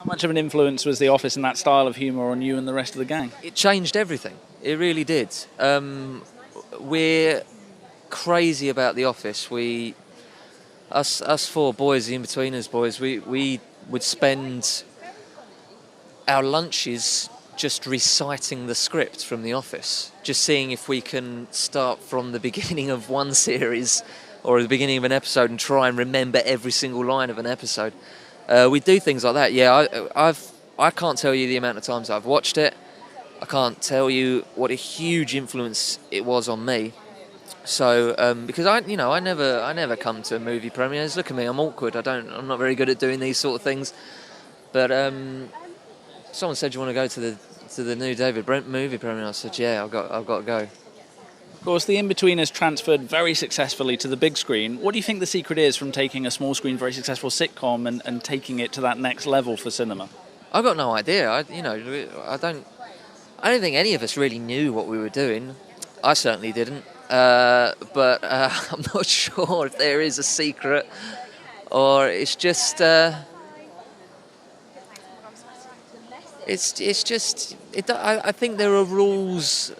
How much of an influence was The Office and that style of humour on you and the rest of the gang? It changed everything. It really did. We're crazy about The Office. Us four boys, the Inbetweeners boys, we would spend our lunches just reciting the script from The Office, just seeing if we can start from the beginning of one series or the beginning of an episode and try and remember every single line of an episode. We do things like that. Yeah, I can't tell you the amount of times I've watched it. I can't tell you what a huge influence it was on me. So because I never come to movie premieres. Look at me, I'm awkward. I'm not very good at doing these sort of things. But someone said, "You want to go to the new David Brent movie premiere?" I said, "Yeah, I've got to go." Of course, the Inbetweeners transferred very successfully to the big screen. What do you think the secret is from taking a small screen, very successful sitcom and taking it to that next level for cinema? I've got no idea. I don't think any of us really knew what we were doing. I certainly didn't. But I'm not sure if there is a secret or it's just. I think there are rules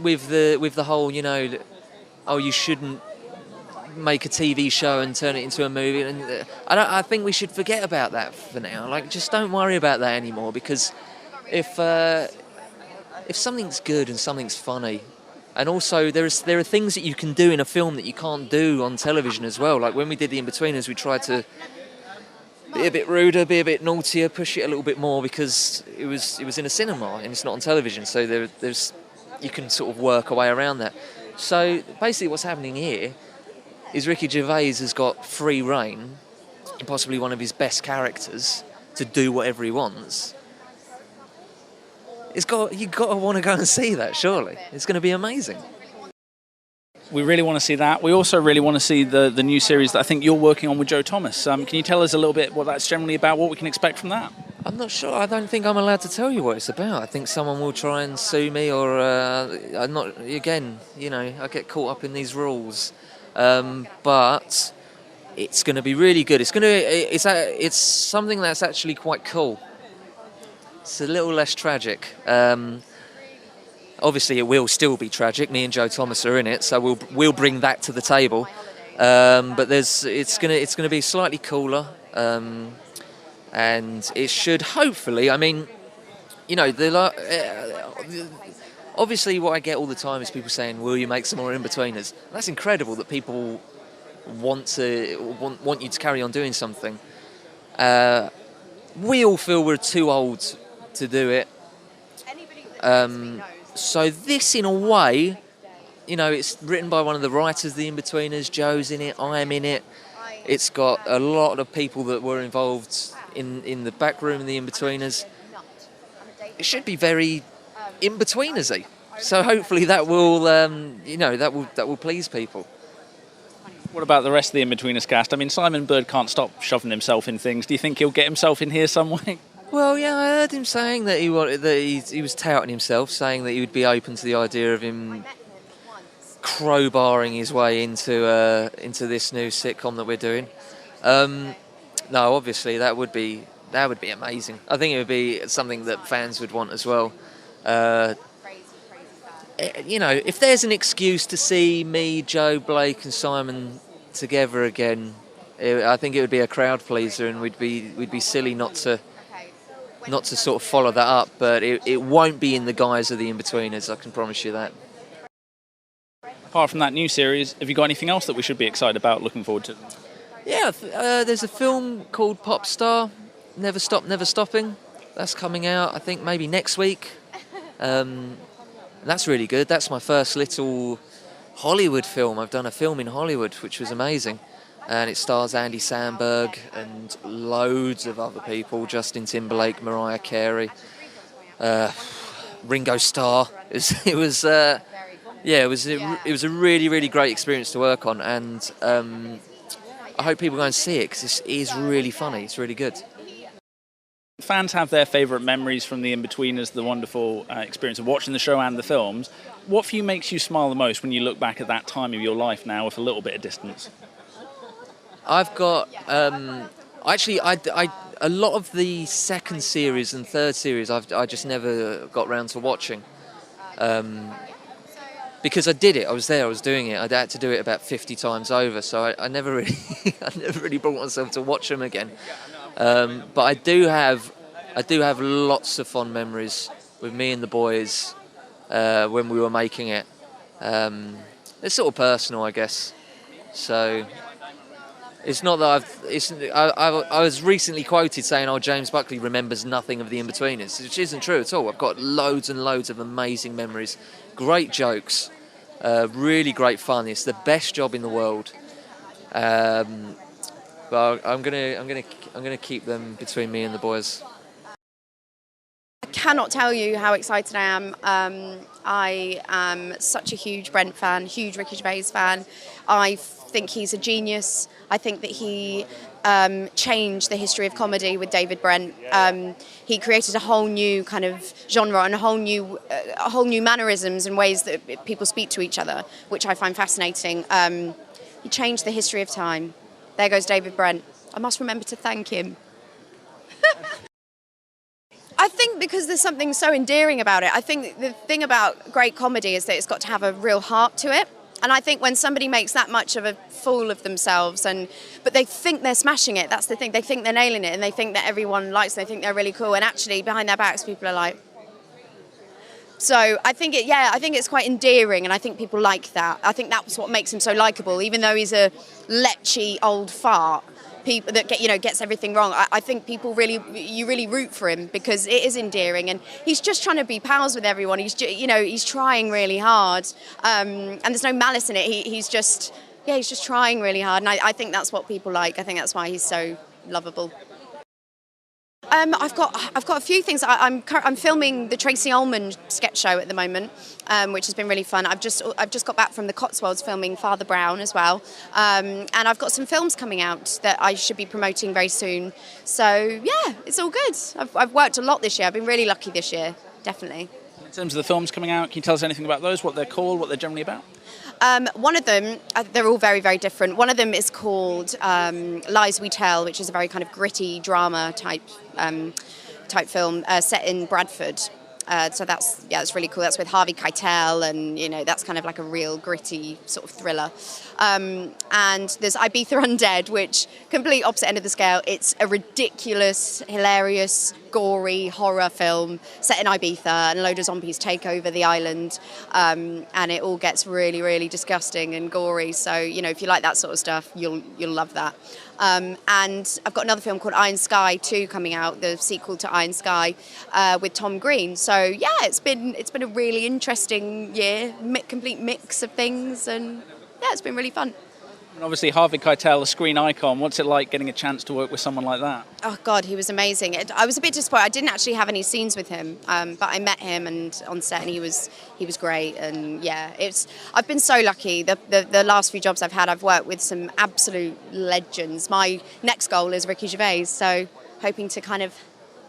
with the whole, you shouldn't make a TV show and turn it into a movie, and I think we should forget about that for now. Like, just don't worry about that anymore, because if something's good and something's funny, and also there are things that you can do in a film that you can't do on television as well. Like when we did The Inbetweeners, we tried to be a bit ruder, be a bit naughtier, push it a little bit more, because it was in a cinema and it's not on television. So there's you can sort of work a way around that. So basically what's happening here is Ricky Gervais has got free rein, possibly one of his best characters, to do whatever he wants. You've got to want to go and see that, surely. It's going to be amazing. We really want to see that. We also really want to see the new series that I think you're working on with Joe Thomas. Can you tell us a little bit what that's generally about, what we can expect from that? I'm not sure. I don't think I'm allowed to tell you what it's about. I think someone will try and sue me, or I'm not. Again, I get caught up in these rules. But it's going to be really good. It's something that's actually quite cool. It's a little less tragic. Obviously, it will still be tragic. Me and Joe Thomas are in it, so we'll bring that to the table. But it's gonna be slightly cooler, and it should hopefully. I mean, obviously, what I get all the time is people saying, "Will you make some more Inbetweeners?" That's incredible that people want you to carry on doing something. We all feel we're too old to do it. So this, in a way, it's written by one of the writers of The Inbetweeners. Joe's in it, I'm in it. It's got a lot of people that were involved in the back room of The Inbetweeners. It should be very Inbetweenersy. So hopefully that will, that will please people. What about the rest of the Inbetweeners cast? I mean, Simon Bird can't stop shoving himself in things. Do you think he'll get himself in here some way? Well, yeah, I heard him saying that he was touting himself, saying that he would be open to the idea of him crowbarring his way into this new sitcom that we're doing. No, obviously that would be amazing. I think it would be something that fans would want as well. If there's an excuse to see me, Joe, Blake, and Simon together again, I think it would be a crowd pleaser, and we'd be silly not to sort of follow that up, but it won't be in the guise of The Inbetweeners, I can promise you that. Apart from that new series, have you got anything else that we should be excited about, looking forward to? Yeah, there's a film called Pop Star, Never Stop, Never Stopping. That's coming out, I think, maybe next week. That's really good. That's my first little Hollywood film. I've done a film in Hollywood, which was amazing. And it stars Andy Samberg and loads of other people, Justin Timberlake, Mariah Carey, Ringo Starr. It was a really, really great experience to work on, and I hope people go and see it, because it is really funny. It's really good. Fans have their favourite memories from The Inbetweeners, the wonderful experience of watching the show and the films. What for you makes you smile the most when you look back at that time of your life now with a little bit of distance? I've got I a lot of the second series and third series I just never got round to watching. Because I did it, I was there, I was doing it. I'd had to do it about 50 times over, so I never really, I never really brought myself to watch them again. But I do have lots of fond memories with me and the boys when we were making it. It's sort of personal, I guess. So it's not that I was recently quoted saying, "Oh, James Buckley remembers nothing of the Inbetweeners," which isn't true at all. I've got loads and loads of amazing memories, great jokes, really great fun. It's the best job in the world. But I'm gonna keep them between me and the boys. I cannot tell you how excited I am. I am such a huge Brent fan, huge Ricky Gervais fan. I think he's a genius. I think that he changed the history of comedy with David Brent. He created a whole new kind of genre and a whole new mannerisms and ways that people speak to each other, which I find fascinating. He changed the history of time. There goes David Brent. I must remember to thank him. I think because there's something so endearing about it. I think the thing about great comedy is that it's got to have a real heart to it. And I think when somebody makes that much of a fool of themselves, but they think they're smashing it, that's the thing. They think they're nailing it, and they think that everyone likes them. They think they're really cool, and actually behind their backs, people are like. So I think it's quite endearing, and I think people like that. I think that's what makes him so likable, even though he's a lechy old fart. People that gets everything wrong. I think people really root for him because it is endearing, and he's just trying to be pals with everyone. He's trying really hard, and there's no malice in it. He's just trying really hard, and I think that's what people like. I think that's why he's so lovable. I've got a few things. I'm filming the Tracy Ullman sketch show at the moment, which has been really fun. I've just got back from the Cotswolds filming Father Brown as well, and I've got some films coming out that I should be promoting very soon. So yeah, it's all good. I've worked a lot this year. I've been really lucky this year, definitely. In terms of the films coming out, can you tell us anything about those? What they're called? What they're generally about? One of them, they're all very, very different. One of them is called Lies We Tell, which is a very kind of gritty drama type film set in Bradford. So it's really cool. That's with Harvey Keitel, and that's kind of like a real gritty sort of thriller. And there's Ibiza Undead, which complete opposite end of the scale. It's a ridiculous, hilarious, gory horror film set in Ibiza, and a load of zombies take over the island, and it all gets really, really disgusting and gory. So if you like that sort of stuff, you'll love that. And I've got another film called Iron Sky 2 coming out, the sequel to Iron Sky, with Tom Green. So yeah, it's been a really interesting year, complete mix of things, and yeah, it's been really fun. And obviously Harvey Keitel, a screen icon. What's it like getting a chance to work with someone like that? Oh God, he was amazing. I was a bit disappointed. I didn't actually have any scenes with him, but I met him and on set, and he was great. And yeah, I've been so lucky. The last few jobs I've had, I've worked with some absolute legends. My next goal is Ricky Gervais, so hoping to kind of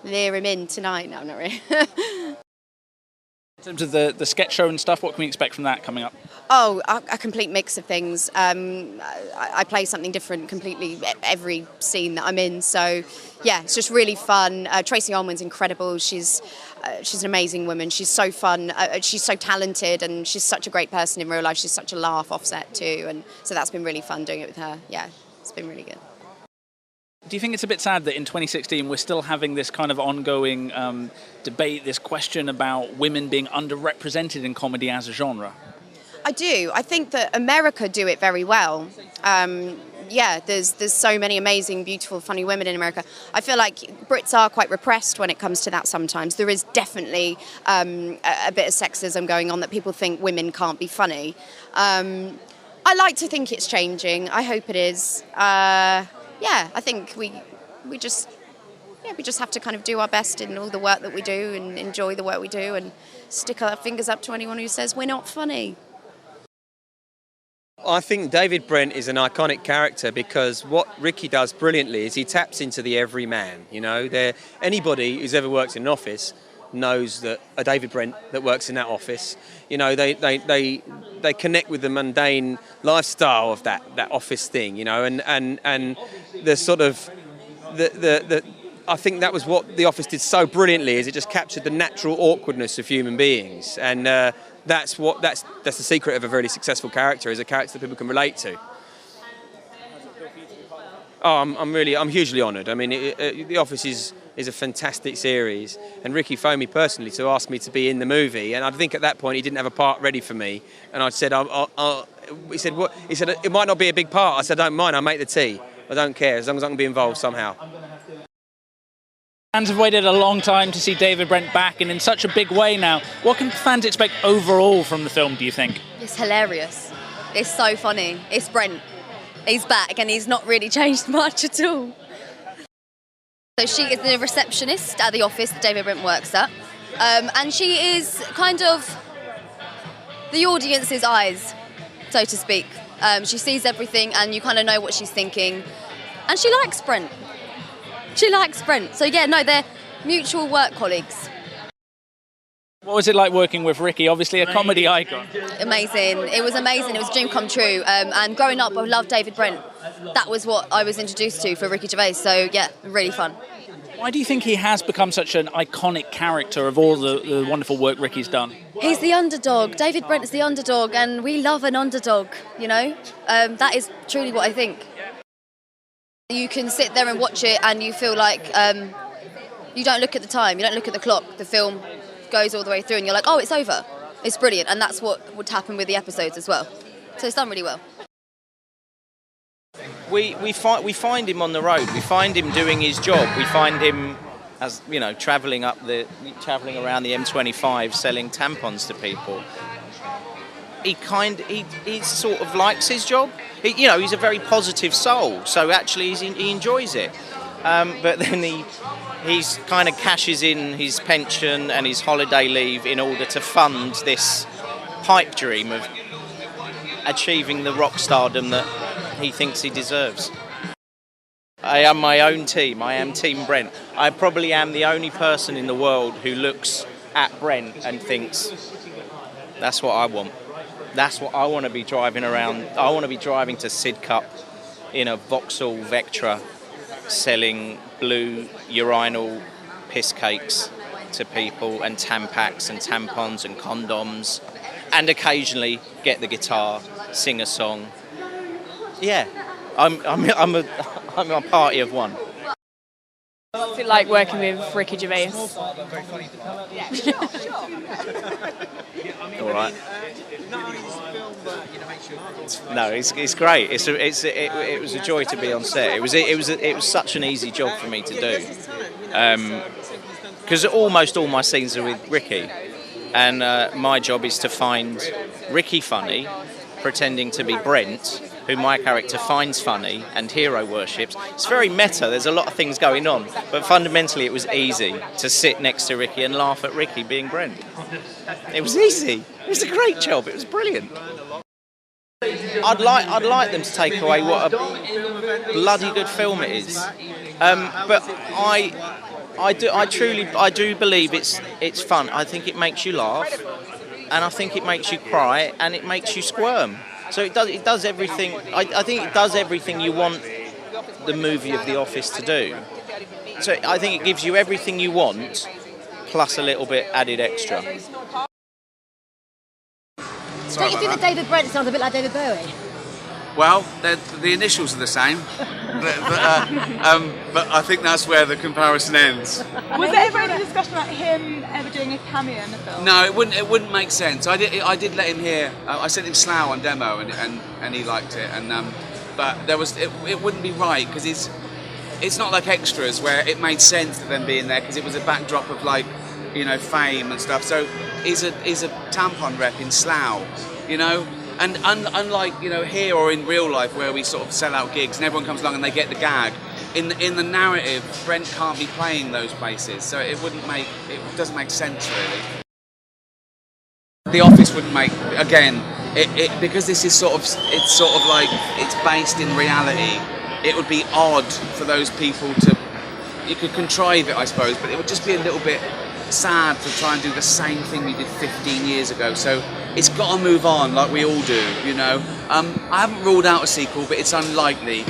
lure him in tonight. No, not really. In terms of the sketch show and stuff, what can we expect from that coming up? Oh, a complete mix of things. I play something different completely every scene that I'm in. So, yeah, it's just really fun. Tracy Ullman's incredible. She's an amazing woman. She's so fun. She's so talented, and she's such a great person in real life. She's such a laugh offset too, and so that's been really fun doing it with her. Yeah, it's been really good. Do you think it's a bit sad that in 2016 we're still having this kind of ongoing debate, this question about women being underrepresented in comedy as a genre? I do. I think that America do it very well. There's so many amazing, beautiful, funny women in America. I feel like Brits are quite repressed when it comes to that sometimes. There is definitely a bit of sexism going on, that people think women can't be funny. I like to think it's changing. I hope it is. I think we just have to kind of do our best in all the work that we do, and enjoy the work we do, and stick our fingers up to anyone who says we're not funny. I think David Brent is an iconic character because what Ricky does brilliantly is he taps into the everyman. Anybody who's ever worked in an office knows that a David Brent that works in that office. They connect with the mundane lifestyle of that office thing. And the sort of the I think that was what The Office did so brilliantly, is it just captured the natural awkwardness of human beings, and that's the secret of a very successful character, is a character that people can relate to. Oh, I'm hugely honoured. I mean, The Office is a fantastic series, and Ricky phoned me personally to ask me to be in the movie, and I think at that point he didn't have a part ready for me, and I said, he said, what? He said, it might not be a big part. I said, I don't mind, I'll make the tea. I don't care, as long as I can be involved somehow. Fans have waited a long time to see David Brent back, and in such a big way now. What can fans expect overall from the film, do you think? It's hilarious. It's so funny. It's Brent. He's back and he's not really changed much at all. So she is the receptionist at the office that David Brent works at. And she is kind of the audience's eyes, so to speak. She sees everything and you kind of know what she's thinking. And she likes Brent. She likes Brent. So yeah, no, they're mutual work colleagues. What was it like working with Ricky? Obviously a comedy icon. Amazing. It was amazing. It was a dream come true. And growing up, I loved David Brent. That was what I was introduced to for Ricky Gervais. So yeah, really fun. Why do you think he has become such an iconic character of all the wonderful work Ricky's done? He's the underdog. David Brent is the underdog, and we love an underdog, you know? That is truly what I think. You can sit there and watch it and you feel like you don't look at the time, you don't look at the clock. The film goes all the way through and you're like, oh, it's over. It's brilliant, and that's what would happen with the episodes as well. So it's done really well. We find him on the road. We find him doing his job. We find him, as you know, travelling around the M25 selling tampons to people. He sort of likes his job. He's a very positive soul. So actually, he enjoys it. But then he's kind of cashes in his pension and his holiday leave in order to fund this pipe dream of achieving the rock stardom that he thinks he deserves. I am my own team. I am Team Brent. I probably am the only person in the world who looks at Brent and thinks, that's what I want. That's what I want to be driving around. I want to be driving to Sidcup in a Vauxhall Vectra selling blue urinal piss cakes to people, and Tampax and tampons and condoms, and occasionally get the guitar, sing a song. Yeah, I'm a party of one. What's it like working with Ricky Gervais? All right. No, it's great. It was a joy to be on set. It was such an easy job for me to do, because almost all my scenes are with Ricky, and my job is to find Ricky funny, pretending to be Brent, who my character finds funny and hero worships. It's very meta, there's a lot of things going on, but fundamentally it was easy to sit next to Ricky and laugh at Ricky being Brent. It was easy. It was a great job. It was brilliant. I'd like them to take away what a bloody good film it is, but I do believe it's fun. I think it makes you laugh, and I think it makes you cry, and it makes you squirm. So it does everything. I think it does everything you want the movie of The Office to do. So I think it gives you everything you want, plus a little bit added extra. Don't you think that David Brent sounds a bit like David Bowie? Well, the initials are the same, but I think that's where the comparison ends. Was there ever any discussion about him ever doing a cameo in the film? No, it wouldn't make sense. I did let him hear. I sent him Slough on demo, and he liked it. But it wouldn't be right, because it's not like Extras where it made sense to them being there because it was a backdrop of fame and stuff. So he's a tampon rep in Slough, And unlike here or in real life where we sort of sell out gigs and everyone comes along and they get the gag, in the narrative, Brent can't be playing those places, so it doesn't make sense really. The Office wouldn't make, again, because this is it's based in reality. It would be odd for those people to. You could contrive it, I suppose, but it would just be a little bit sad to try and do the same thing we did 15 years ago. So it's got to move on, like we all do, I haven't ruled out a sequel, but it's unlikely.